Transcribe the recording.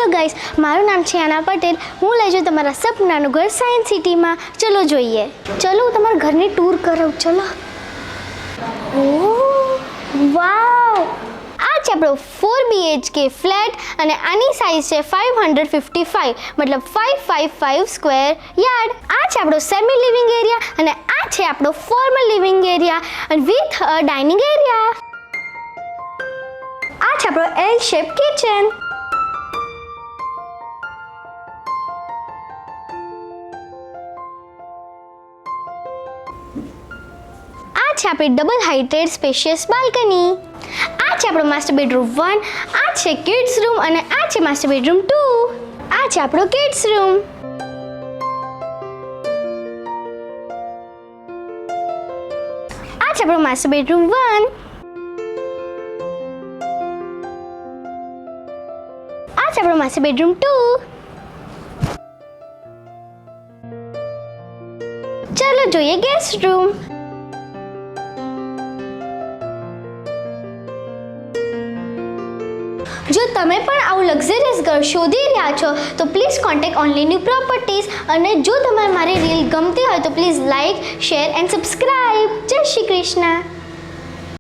Hello guys, મારું નામ છે આના પટેલ. હું લઈ જાઉં તમારા સપનાનું ઘર સાયન્સ સિટીમાં. ચલો જોઈએ. ચલો હું તમારા ઘરની ટૂર કરાવું. ચલો. ઓહ વાવ, આ છે આપણો 4 BHK ફ્લેટ અને આની સાઇઝ છે 555, મતલબ 555 સ્ક્વેર યાર્ડ. આ છે આપણો સેમી લિવિંગ એરિયા અને આ છે આપણો ફોર્મલ લિવિંગ એરિયા અને વિથ અ ડાઇનિંગ એરિયા. આ છે આપણો એલ શેપ કિચન. આ છે આપણી ડબલ હાઇટેડ સ્પેશિયસ બાલ્કની. આ છે આપણો માસ્ટર બેડરૂમ 1, આ છે કિડ્સ રૂમ અને આ છે માસ્ટર બેડરૂમ 2. આ છે આપણો કિડ્સ રૂમ. આ છે આપણો માસ્ટર બેડરૂમ 1. આ છે આપણો માસ્ટર બેડરૂમ 2. ચલો જોઈએ ગેસ્ટ રૂમ. જો તમે પણ આવું લક્ઝરિયસ ઘર શોધી રહ્યા છો તો please contact only new properties. અને જો તમારે મારી રીલ ગમતી હોય તો please like, share and subscribe. જય શ્રી કૃષ્ણ.